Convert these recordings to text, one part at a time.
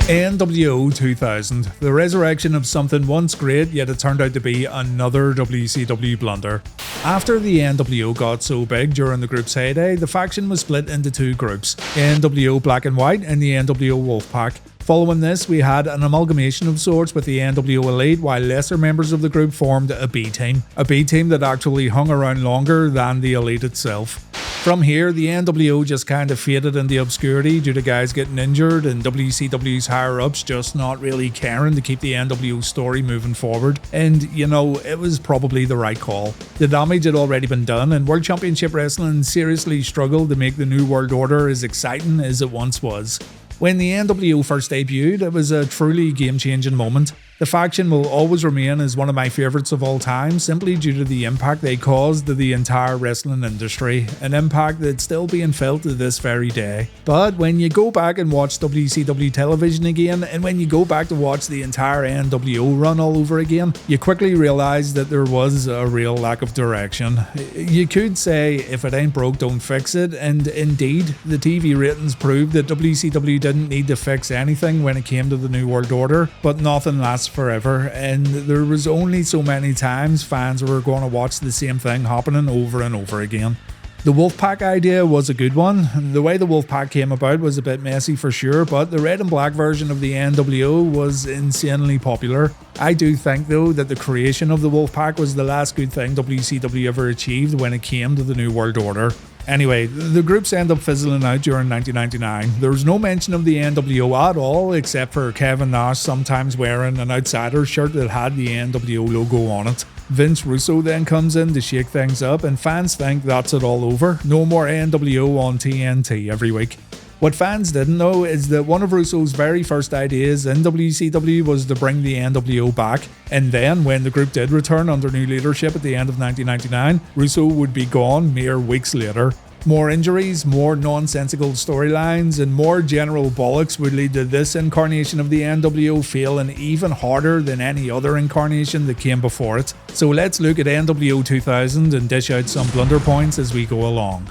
nWo 2000, the resurrection of something once great, yet it turned out to be another WCW blunder. After the nWo got so big during the group's heyday, the faction was split into two groups, nWo Black and White and the nWo Wolfpack. Following this, we had an amalgamation of sorts with the nWo Elite, while lesser members of the group formed a B-team that actually hung around longer than the Elite itself. From here, the nWo just kind of faded into obscurity due to guys getting injured and WCW's higher-ups just not really caring to keep the nWo story moving forward. And, you know, it was probably the right call. The damage had already been done, and World Championship Wrestling seriously struggled to make the New World Order as exciting as it once was. When the nWo first debuted, it was a truly game-changing moment. The faction will always remain as one of my favourites of all time, simply due to the impact they caused to the entire wrestling industry, an impact that's still being felt to this very day. But when you go back and watch WCW television again, and when you go back to watch the entire nWo run all over again, you quickly realise that there was a real lack of direction. You could say, if it ain't broke, don't fix it, and indeed, the TV ratings proved that WCW didn't need to fix anything when it came to the New World Order, but nothing lasts forever, and there was only so many times fans were going to watch the same thing happening over and over again. The Wolfpack idea was a good one. The way the Wolfpack came about was a bit messy for sure, but the red and black version of the nWo was insanely popular. I do think though that the creation of the Wolfpack was the last good thing WCW ever achieved when it came to the New World Order. Anyway, the groups end up fizzling out during 1999. There was no mention of the nWo at all, except for Kevin Nash sometimes wearing an outsider shirt that had the nWo logo on it. Vince Russo then comes in to shake things up, and fans think that's it all over. No more nWo on TNT every week. What fans didn't know is that one of Russo's very first ideas in WCW was to bring the nWo back, and then when the group did return under new leadership at the end of 1999, Russo would be gone mere weeks later. More injuries, more nonsensical storylines, and more general bollocks would lead to this incarnation of the nWo failing even harder than any other incarnation that came before it. So let's look at nWo 2000 and dish out some blunder points as we go along.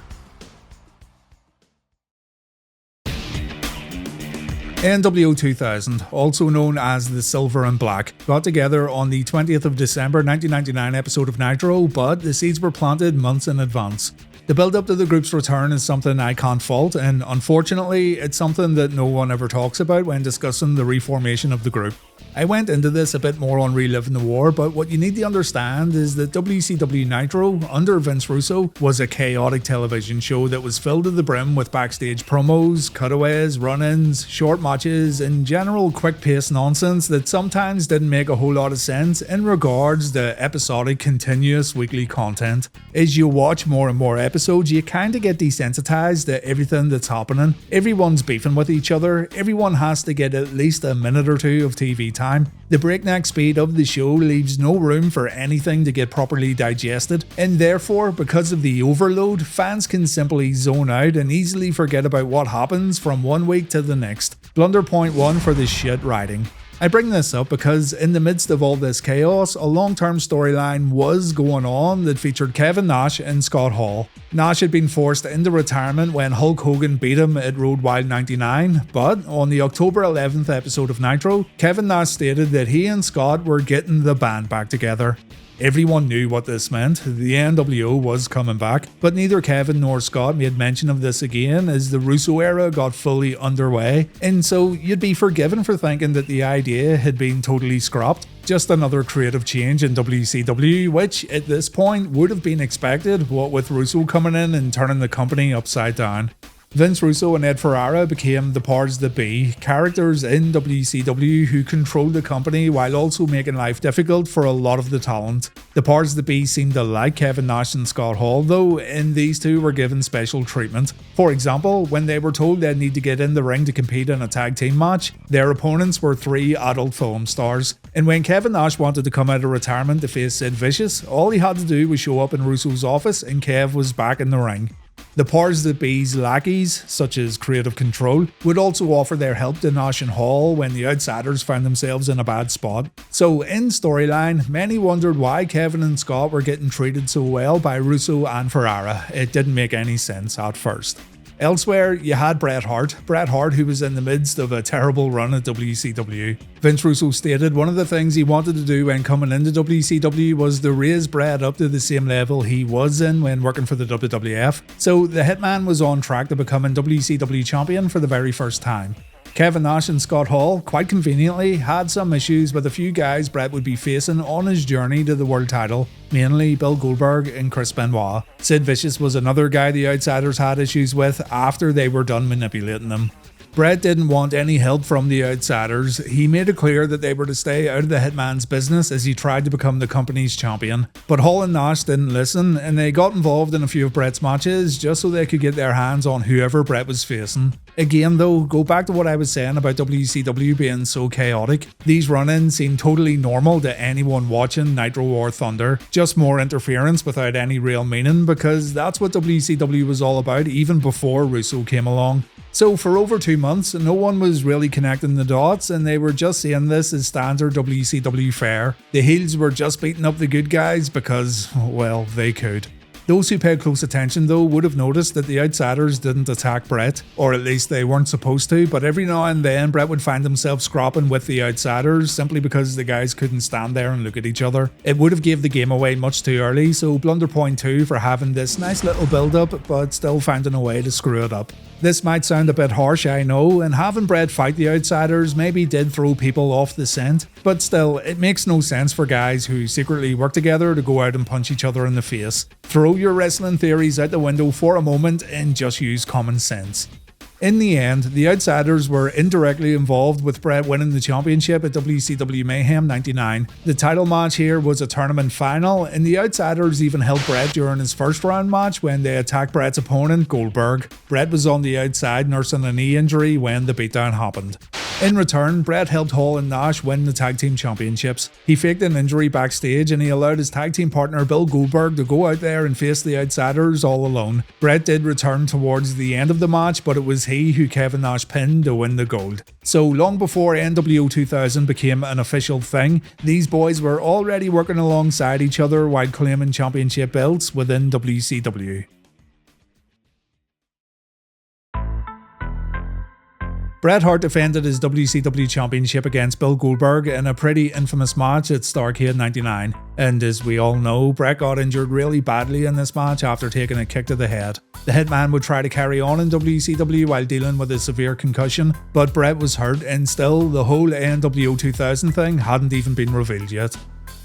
nWo 2000, also known as the Silver and Black, got together on the 20th of December 1999 episode of Nitro, but the seeds were planted months in advance. The build-up to the group's return is something I can't fault, and unfortunately, it's something that no one ever talks about when discussing the reformation of the group. I went into this a bit more on Reliving the War, but what you need to understand is that WCW Nitro, under Vince Russo, was a chaotic television show that was filled to the brim with backstage promos, cutaways, run-ins, short matches, and general quick-paced nonsense that sometimes didn't make a whole lot of sense in regards to episodic, continuous weekly content. As you watch more and more episodes, you kinda get desensitized to everything that's happening. Everyone's beefing with each other, everyone has to get at least a minute or two of TV time. The breakneck speed of the show leaves no room for anything to get properly digested, and therefore, because of the overload, fans can simply zone out and easily forget about what happens from one week to the next. Blunder point 1 for the shit writing. I bring this up because in the midst of all this chaos, a long-term storyline was going on that featured Kevin Nash and Scott Hall. Nash had been forced into retirement when Hulk Hogan beat him at Road Wild 99, but on the October 11th episode of Nitro, Kevin Nash stated that he and Scott were getting the band back together. Everyone knew what this meant, the nWo was coming back, but neither Kevin nor Scott made mention of this again as the Russo era got fully underway, and so you'd be forgiven for thinking that the idea had been totally scrapped. Just another creative change in WCW, which at this point would have been expected, what with Russo coming in and turning the company upside down. Vince Russo and Ed Ferrara became the powers that be, characters in WCW who controlled the company while also making life difficult for a lot of the talent. The powers that be seemed to like Kevin Nash and Scott Hall though, and these two were given special treatment. For example, when they were told they'd need to get in the ring to compete in a tag team match, their opponents were 3 adult film stars. And when Kevin Nash wanted to come out of retirement to face Sid Vicious, all he had to do was show up in Russo's office and Kev was back in the ring. The powers that be's lackeys, such as creative control, would also offer their help to Nash and Hall when the outsiders found themselves in a bad spot. So in storyline, many wondered why Kevin and Scott were getting treated so well by Russo and Ferrara. It didn't make any sense at first. Elsewhere, you had Bret Hart, who was in the midst of a terrible run at WCW. Vince Russo stated one of the things he wanted to do when coming into WCW was to raise Bret up to the same level he was in when working for the WWF, so the Hitman was on track to becoming WCW champion for the very first time. Kevin Nash and Scott Hall, quite conveniently, had some issues with a few guys Bret would be facing on his journey to the world title, mainly Bill Goldberg and Chris Benoit. Sid Vicious was another guy the Outsiders had issues with after they were done manipulating them. Bret didn't want any help from the Outsiders. He made it clear that they were to stay out of the Hitman's business as he tried to become the company's champion. But Hall and Nash didn't listen, and they got involved in a few of Bret's matches just so they could get their hands on whoever Bret was facing. Again though, go back to what I was saying about WCW being so chaotic. These run-ins seemed totally normal to anyone watching Nitro or Thunder, just more interference without any real meaning, because that's what WCW was all about even before Russo came along. So for over 2 months, no one was really connecting the dots, and they were just seeing this as standard WCW fare. The heels were just beating up the good guys because, well, they could. Those who paid close attention though would have noticed that the Outsiders didn't attack Bret, or at least they weren't supposed to, but every now and then Bret would find himself scrapping with the Outsiders simply because the guys couldn't stand there and look at each other. It would have gave the game away much too early, so blunder point 2 for having this nice little build up but still finding a way to screw it up. This might sound a bit harsh, I know, and having Bret fight the Outsiders maybe did throw people off the scent, but still, it makes no sense for guys who secretly work together to go out and punch each other in the face. Throw your wrestling theories out the window for a moment and just use common sense. In the end, the Outsiders were indirectly involved with Bret winning the championship at WCW Mayhem 99. The title match here was a tournament final, and the Outsiders even helped Bret during his first round match when they attacked Bret's opponent, Goldberg. Bret was on the outside nursing a knee injury when the beatdown happened. In return, Bret helped Hall and Nash win the tag team championships. He faked an injury backstage and he allowed his tag team partner Bill Goldberg to go out there and face the Outsiders all alone. Bret did return towards the end of the match, but it was he who Kevin Nash pinned to win the gold. So long before nWo 2000 became an official thing, these boys were already working alongside each other while claiming championship belts within WCW. Bret Hart defended his WCW championship against Bill Goldberg in a pretty infamous match at Starrcade 99, and as we all know, Bret got injured really badly in this match after taking a kick to the head. The Hitman would try to carry on in WCW while dealing with a severe concussion, but Bret was hurt, and still the whole nWo 2000 thing hadn't even been revealed yet.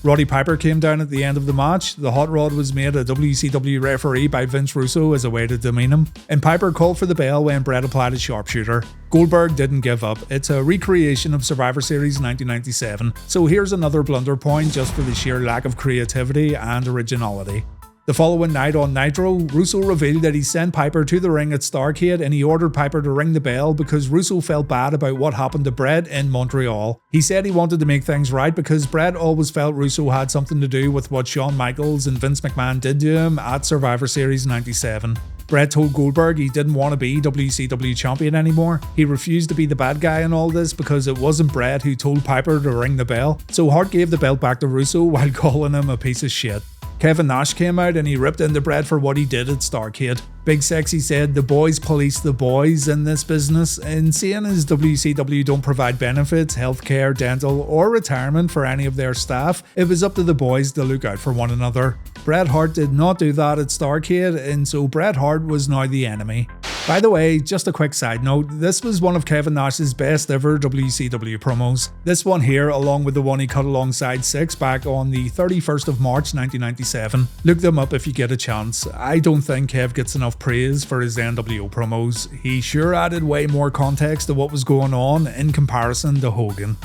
Roddy Piper came down at the end of the match. The hot rod was made a WCW referee by Vince Russo as a way to demean him, and Piper called for the bell when Bret applied his sharpshooter. Goldberg didn't give up. It's a recreation of Survivor Series 1997, so here's another blunder point just for the sheer lack of creativity and originality. The following night on Nitro, Russo revealed that he sent Piper to the ring at Starrcade and he ordered Piper to ring the bell because Russo felt bad about what happened to Bret in Montreal. He said he wanted to make things right because Bret always felt Russo had something to do with what Shawn Michaels and Vince McMahon did to him at Survivor Series 97. Bret told Goldberg he didn't want to be WCW champion anymore. He refused to be the bad guy in all this because it wasn't Bret who told Piper to ring the bell, so Hart gave the belt back to Russo while calling him a piece of shit. Kevin Nash came out and he ripped into Bret for what he did at Starrcade. Big Sexy said the boys police the boys in this business, and seeing as WCW don't provide benefits, healthcare, dental or retirement for any of their staff, it was up to the boys to look out for one another. Bret Hart did not do that at Starrcade, and so Bret Hart was now the enemy. By the way, just a quick side note, this was one of Kevin Nash's best ever WCW promos. This one here, along with the one he cut alongside Six back on the 31st of March 1997. Look them up if you get a chance. I don't think Kev gets enough praise for his nWo promos. He sure added way more context to what was going on in comparison to Hogan.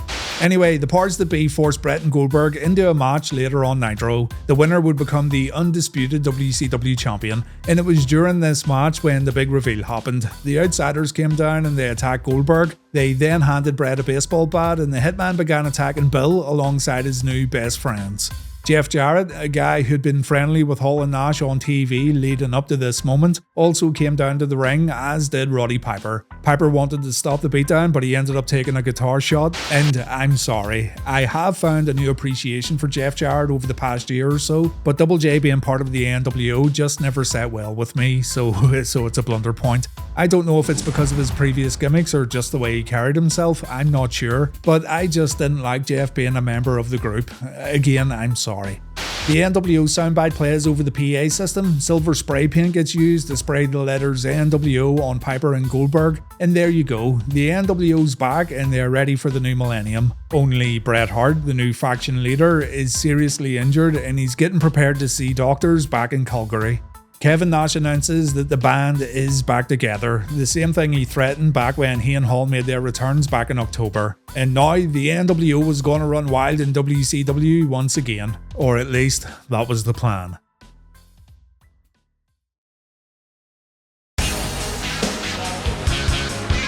Anyway, the powers that be forced Bret and Goldberg into a match later on Nitro. The winner would become the undisputed WCW champion, and it was during this match when the big reveal happened. The Outsiders came down and they attacked Goldberg. They then handed Bret a baseball bat and the Hitman began attacking Bill alongside his new best friends. Jeff Jarrett, a guy who'd been friendly with Hall and Nash on TV leading up to this moment, also came down to the ring, as did Roddy Piper. Piper wanted to stop the beatdown, but he ended up taking a guitar shot, and I'm sorry, I have found a new appreciation for Jeff Jarrett over the past year or so, but Double J being part of the nWo just never sat well with me, so it's a blunder point. I don't know if it's because of his previous gimmicks or just the way he carried himself, I'm not sure, but I just didn't like Jeff being a member of the group. Again, I'm sorry. The nWo soundbite plays over the PA system, silver spray paint gets used to spray the letters nWo on Piper and Goldberg, and there you go, the nWo's back and they're ready for the new millennium. Only Bret Hart, the new faction leader, is seriously injured and he's getting prepared to see doctors back in Calgary. Kevin Nash announces that the band is back together, the same thing he threatened back when he and Hall made their returns back in October. And now the nWo was going to run wild in WCW once again, or at least that was the plan.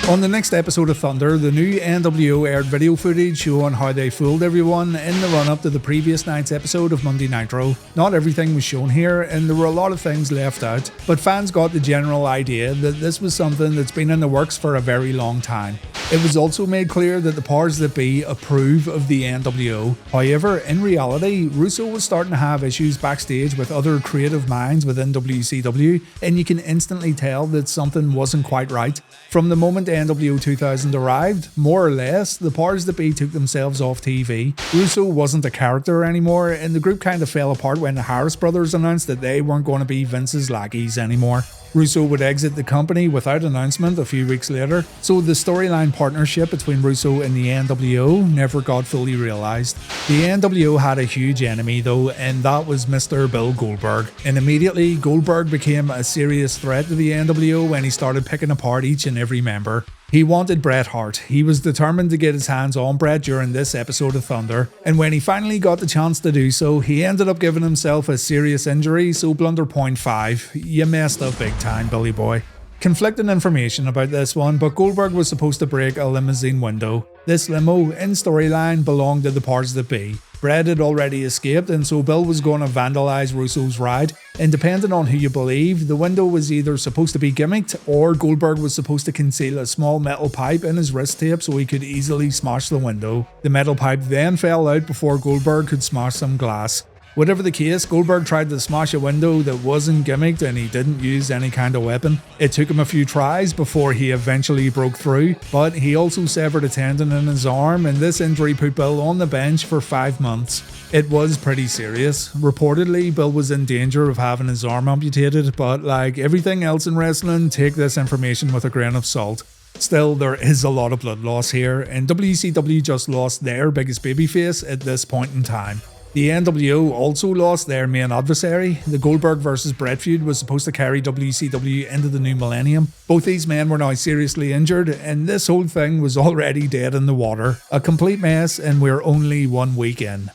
On the next episode of Thunder, the new nWo aired video footage showing how they fooled everyone in the run-up to the previous night's episode of Monday Nitro. Not everything was shown here, and there were a lot of things left out, but fans got the general idea that this was something that's been in the works for a very long time. It was also made clear that the powers that be approve of the nWo. However, in reality, Russo was starting to have issues backstage with other creative minds within WCW, and you can instantly tell that something wasn't quite right. From the moment nWo 2000 arrived, more or less, the powers that be took themselves off TV. Russo wasn't a character anymore, and the group kind of fell apart when the Harris brothers announced that they weren't going to be Vince's lackeys anymore. Russo would exit the company without announcement a few weeks later, so the storyline partnership between Russo and the nWo never got fully realised. The nWo had a huge enemy though, and that was Mr. Bill Goldberg, and immediately Goldberg became a serious threat to the nWo when he started picking apart each and every member. He wanted Bret Hart. He was determined to get his hands on Bret during this episode of Thunder, and when he finally got the chance to do so, he ended up giving himself a serious injury, so blunder point 5. You messed up big time, Billy boy. Conflicting information about this one, but Goldberg was supposed to break a limousine window. This limo, in storyline, belonged to the powers that be. Bret had already escaped, and so Bill was going to vandalise Russo's ride, and depending on who you believe, the window was either supposed to be gimmicked, or Goldberg was supposed to conceal a small metal pipe in his wrist tape so he could easily smash the window. The metal pipe then fell out before Goldberg could smash some glass. Whatever the case, Goldberg tried to smash a window that wasn't gimmicked and he didn't use any kind of weapon. It took him a few tries before he eventually broke through, but he also severed a tendon in his arm, and this injury put Bill on the bench for 5 months. It was pretty serious. Reportedly, Bill was in danger of having his arm amputated, but like everything else in wrestling, take this information with a grain of salt. Still, there is a lot of blood loss here, and WCW just lost their biggest babyface at this point in time. The nWo also lost their main adversary. The Goldberg vs Bret feud was supposed to carry WCW into the new millennium. Both these men were now seriously injured, and this whole thing was already dead in the water. A complete mess, and we're only 1 week in.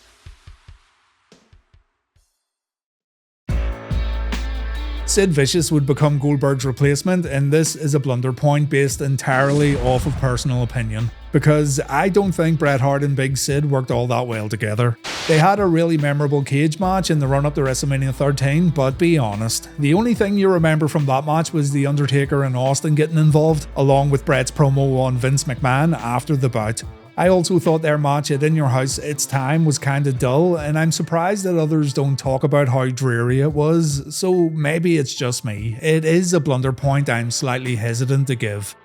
Sid Vicious would become Goldberg's replacement, and this is a blunder point based entirely off of personal opinion, because I don't think Bret Hart and Big Sid worked all that well together. They had a really memorable cage match in the run-up to WrestleMania 13, but be honest, the only thing you remember from that match was The Undertaker and Austin getting involved, along with Bret's promo on Vince McMahon after the bout. I also thought their match at In Your House It's Time was kinda dull, and I'm surprised that others don't talk about how dreary it was, so maybe it's just me. It is a blunder point I'm slightly hesitant to give.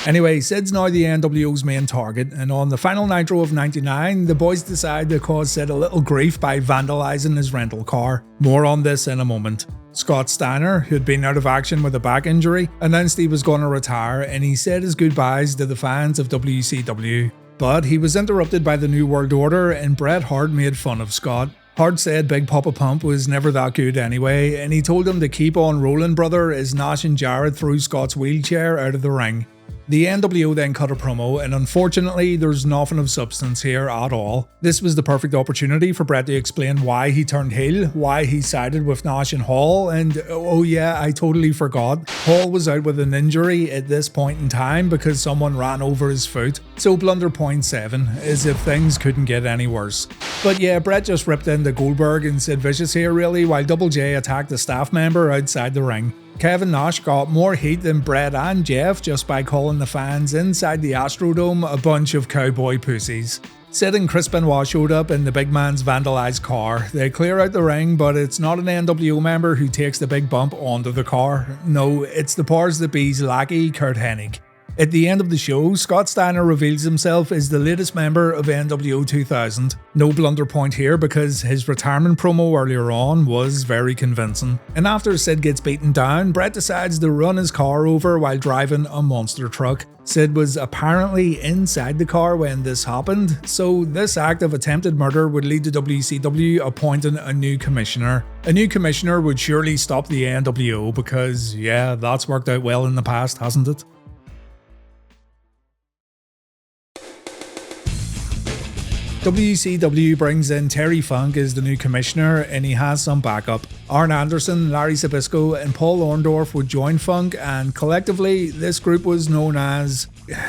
Anyway, Sid's now the nWo's main target, and on the final Nitro of '99, the boys decide to cause Sid a little grief by vandalising his rental car. More on this in a moment. Scott Steiner, who'd been out of action with a back injury, announced he was going to retire, and he said his goodbyes to the fans of WCW. But he was interrupted by the New World Order, and Bret Hart made fun of Scott. Hart said Big Papa Pump was never that good anyway, and he told him to keep on rolling, brother, as Nash and Jarrett threw Scott's wheelchair out of the ring. The nWo then cut a promo, and unfortunately there's nothing of substance here at all. This was the perfect opportunity for Bret to explain why he turned heel, why he sided with Nash and Hall, and oh yeah, I totally forgot. Hall was out with an injury at this point in time because someone ran over his foot, so Blunder point 7, as if things couldn't get any worse. But yeah, Bret just ripped into Goldberg and Sid Vicious here really, while Double J attacked a staff member outside the ring. Kevin Nash got more heat than Bret and Jeff just by calling the fans inside the Astrodome a bunch of cowboy pussies. Sid and Chris Benoit showed up in the big man's vandalized car. They clear out the ring, but it's not an nWo member who takes the big bump onto the car. No, it's the powers that be's lackey, Kurt Hennig. At the end of the show, Scott Steiner reveals himself as the latest member of nWo 2000. No blunder point here because his retirement promo earlier on was very convincing. And after Sid gets beaten down, Bret decides to run his car over while driving a monster truck. Sid was apparently inside the car when this happened, so this act of attempted murder would lead to WCW appointing a new commissioner. A new commissioner would surely stop the nWo because, yeah, that's worked out well in the past, hasn't it? WCW brings in Terry Funk as the new commissioner, and he has some backup. Arn Anderson, Larry Zbyszko and Paul Orndorff would join Funk, and collectively this group was known as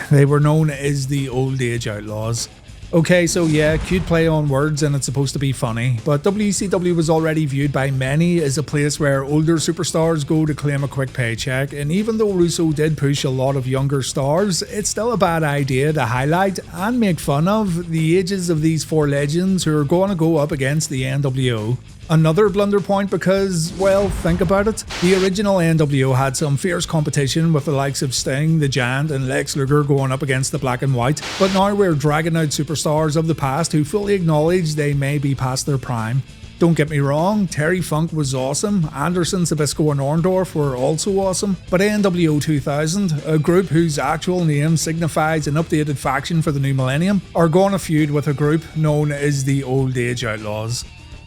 the Old Age Outlaws. Okay, so yeah, cute play on words and it's supposed to be funny, but WCW was already viewed by many as a place where older superstars go to claim a quick paycheck, and even though Russo did push a lot of younger stars, it's still a bad idea to highlight and make fun of the ages of these 4 legends who are going to go up against the nWo. Another blunder point because, well, think about it. The original nWo had some fierce competition with the likes of Sting, The Giant and Lex Luger going up against the Black and White, but now we're dragging out superstars of the past who fully acknowledge they may be past their prime. Don't get me wrong, Terry Funk was awesome, Anderson, Zbyszko and Orndorff were also awesome, but nWo 2000, a group whose actual name signifies an updated faction for the new millennium, are going to feud with a group known as the Old Age Outlaws.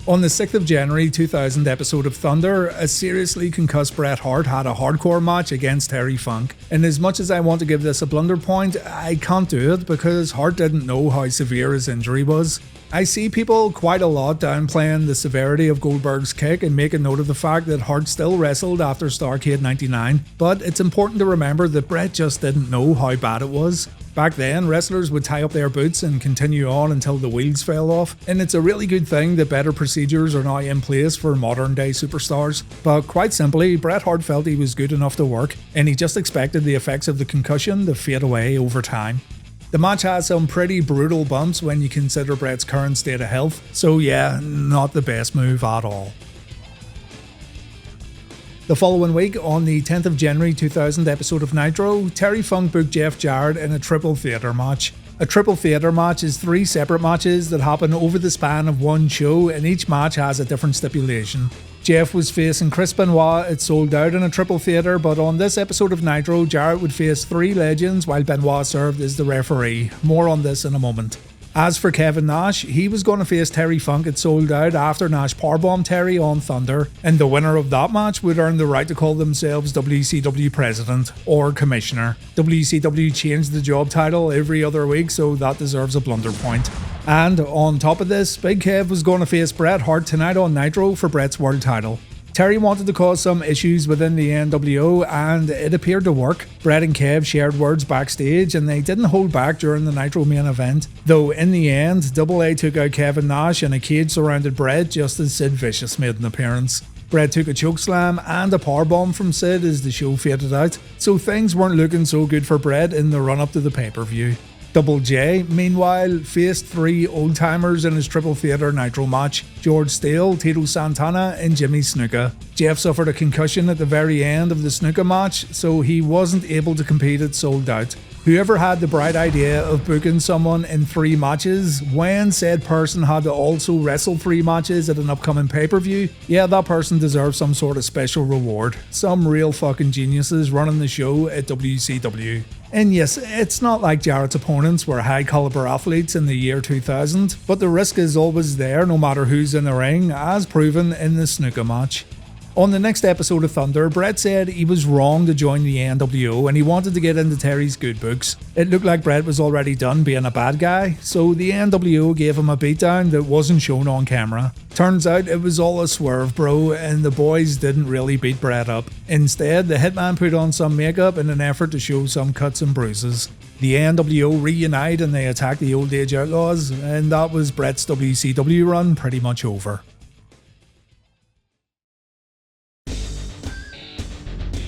On the 6th of January 2000 episode of Thunder, a seriously concussed Bret Hart had a hardcore match against Terry Funk. And as much as I want to give this a blunder point, I can't do it because Hart didn't know how severe his injury was. I see people quite a lot downplaying the severity of Goldberg's kick and making note of the fact that Hart still wrestled after Starrcade 99, but it's important to remember that Bret just didn't know how bad it was. Back then, wrestlers would tie up their boots and continue on until the wheels fell off, and it's a really good thing that better procedures are now in place for modern day superstars. But quite simply, Bret Hart felt he was good enough to work, and he just expected the effects of the concussion to fade away over time. The match has some pretty brutal bumps when you consider Bret's current state of health, so yeah, not the best move at all. The following week, on the 10th of January 2000 episode of Nitro, Terry Funk booked Jeff Jarrett in a triple theatre match. A triple theatre match is 3 separate matches that happen over the span of one show, and each match has a different stipulation. Jeff was facing Chris Benoit. It sold out in a triple theatre, but on this episode of Nitro, Jarrett would face 3 legends while Benoit served as the referee. More on this in a moment. As for Kevin Nash, he was going to face Terry Funk at Sold Out after Nash powerbombed Terry on Thunder, and the winner of that match would earn the right to call themselves WCW President or Commissioner. WCW changed the job title every other week, so that deserves a blunder point. And on top of this, Big Kev was going to face Bret Hart tonight on Nitro for Bret's world title. Terry wanted to cause some issues within the nWo, and it appeared to work. Bret and Kev shared words backstage, and they didn't hold back during the Nitro main event. Though in the end, Double A took out Kevin Nash, and a cage surrounded Bret just as Sid Vicious made an appearance. Bret took a chokeslam and a powerbomb from Sid as the show faded out, so things weren't looking so good for Bret in the run-up to the pay-per-view. Double J, meanwhile, faced 3 old-timers in his Triple Theatre Nitro match: George Steele, Tito Santana and Jimmy Snuka. Jeff suffered a concussion at the very end of the Snuka match, so he wasn't able to compete at Sold Out. Whoever had the bright idea of booking someone in 3 matches when said person had to also wrestle 3 matches at an upcoming pay-per-view, yeah, that person deserves some sort of special reward. Some real fucking geniuses running the show at WCW. And yes, it's not like Jarrett's opponents were high caliber athletes in the year 2000, but the risk is always there no matter who's in the ring, as proven in the Snuka match. On the next episode of Thunder, Bret said he was wrong to join the nWo and he wanted to get into Terry's good books. It looked like Bret was already done being a bad guy, so the nWo gave him a beatdown that wasn't shown on camera. Turns out it was all a swerve, bro, and the boys didn't really beat Bret up. Instead, the Hitman put on some makeup in an effort to show some cuts and bruises. The nWo reunite and they attack the Old Age Outlaws, and that was Bret's WCW run pretty much over.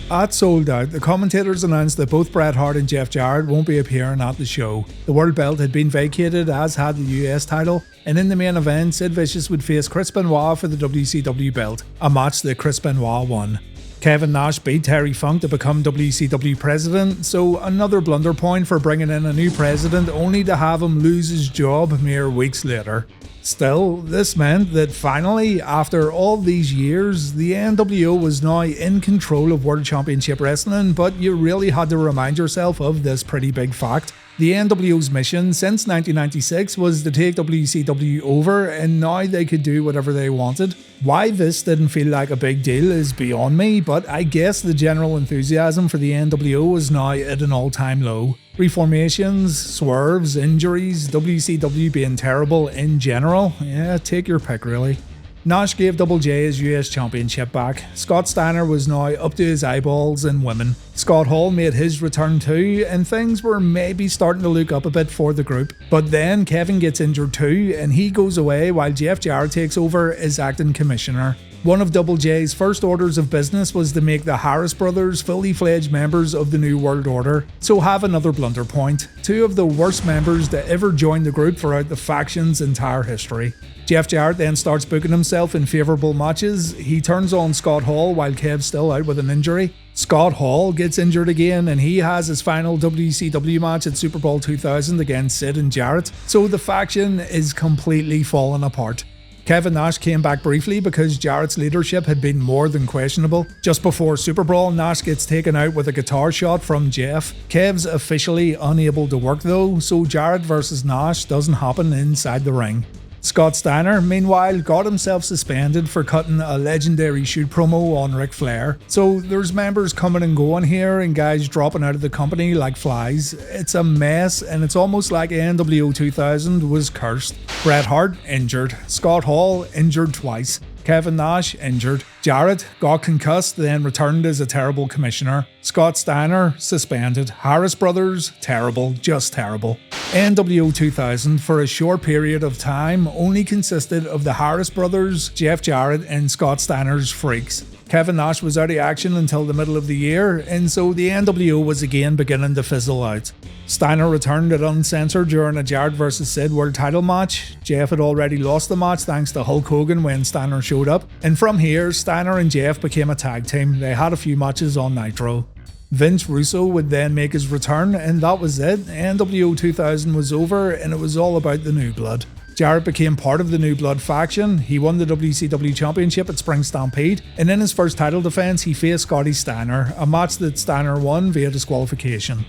At Sold Out, the commentators announced that both Bret Hart and Jeff Jarrett won't be appearing at the show. The world belt had been vacated, as had the US title, and in the main event, Sid Vicious would face Chris Benoit for the WCW belt, a match that Chris Benoit won. Kevin Nash beat Terry Funk to become WCW president, so another blunder point for bringing in a new president only to have him lose his job mere weeks later. Still, this meant that finally, after all these years, the nWo was now in control of World Championship Wrestling, but you really had to remind yourself of this pretty big fact. The nWo's mission since 1996 was to take WCW over, and now they could do whatever they wanted. Why this didn't feel like a big deal is beyond me, but I guess the general enthusiasm for the nWo was now at an all-time low. Reformations, swerves, injuries, WCW being terrible in general, yeah, take your pick really. Nash gave Double J his US Championship back. Scott Steiner was now up to his eyeballs in women. Scott Hall made his return too, and things were maybe starting to look up a bit for the group. But then Kevin gets injured too, and he goes away while Jeff Jarrett takes over as acting commissioner. One of Double J's first orders of business was to make the Harris brothers fully fledged members of the New World Order. So have another blunder point. Two of the worst members to ever join the group throughout the faction's entire history. Jeff Jarrett then starts booking himself in favourable matches. He turns on Scott Hall while Kev's still out with an injury. Scott Hall gets injured again and he has his final WCW match at Super Bowl 2000 against Sid and Jarrett. So the faction is completely falling apart. Kevin Nash came back briefly because Jarrett's leadership had been more than questionable. Just before Super Brawl, Nash gets taken out with a guitar shot from Jeff. Kev's officially unable to work though, so Jarrett versus Nash doesn't happen inside the ring. Scott Steiner, meanwhile, got himself suspended for cutting a legendary shoot promo on Ric Flair. So there's members coming and going here and guys dropping out of the company like flies. It's a mess and it's almost like nWo 2000 was cursed. Bret Hart injured, Scott Hall injured twice, Kevin Nash injured, Jarrett got concussed then returned as a terrible commissioner, Scott Steiner suspended, Harris brothers terrible, just terrible. nWo 2000 for a short period of time only consisted of the Harris brothers, Jeff Jarrett and Scott Steiner's freaks. Kevin Nash was out of action until the middle of the year, and so the nWo was again beginning to fizzle out. Steiner returned at Uncensored during a Jarrett vs Sid world title match. Jeff had already lost the match thanks to Hulk Hogan when Steiner showed up, and from here Steiner and Jeff became a tag team. They had a few matches on Nitro. Vince Russo would then make his return, and that was it. nWo 2000 was over and it was all about the New Blood. Jarrett became part of the New Blood faction. He won the WCW Championship at Spring Stampede, and in his first title defense he faced Scotty Steiner, a match that Steiner won via disqualification.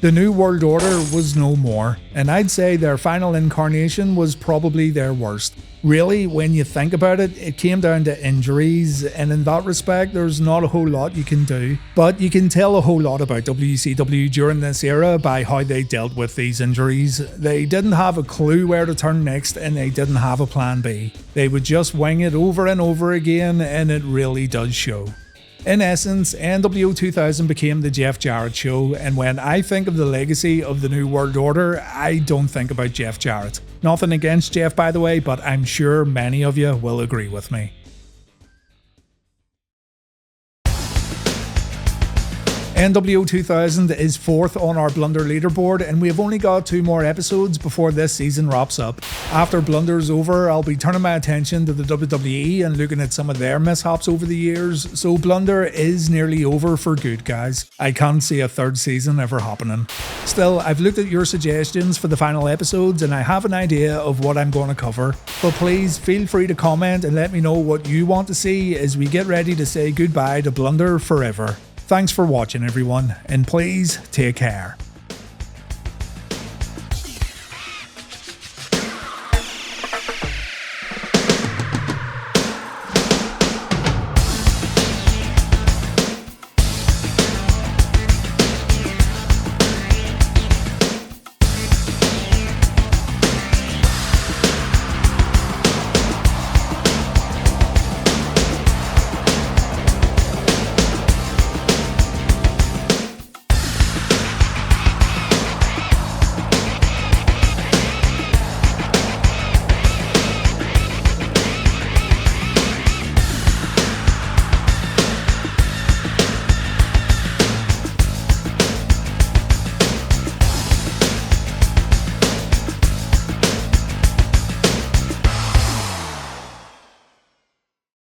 The New World Order was no more, and I'd say their final incarnation was probably their worst. Really, when you think about it, it came down to injuries, and in that respect there's not a whole lot you can do. But you can tell a whole lot about WCW during this era by how they dealt with these injuries. They didn't have a clue where to turn next, and they didn't have a plan B. They would just wing it over and over again, and it really does show. In essence, nWo 2000 became the Jeff Jarrett show, and when I think of the legacy of the New World Order, I don't think about Jeff Jarrett. Nothing against Jeff, by the way, but I'm sure many of you will agree with me. nWo 2000 is 4th on our Blunder leaderboard, and we have only got 2 more episodes before this season wraps up. After Blunder's over, I'll be turning my attention to the WWE and looking at some of their mishaps over the years, so Blunder is nearly over for good, guys. I can't see a 3rd season ever happening. Still, I've looked at your suggestions for the final episodes and I have an idea of what I'm going to cover, but please feel free to comment and let me know what you want to see as we get ready to say goodbye to Blunder forever. Thanks for watching everyone, and please take care.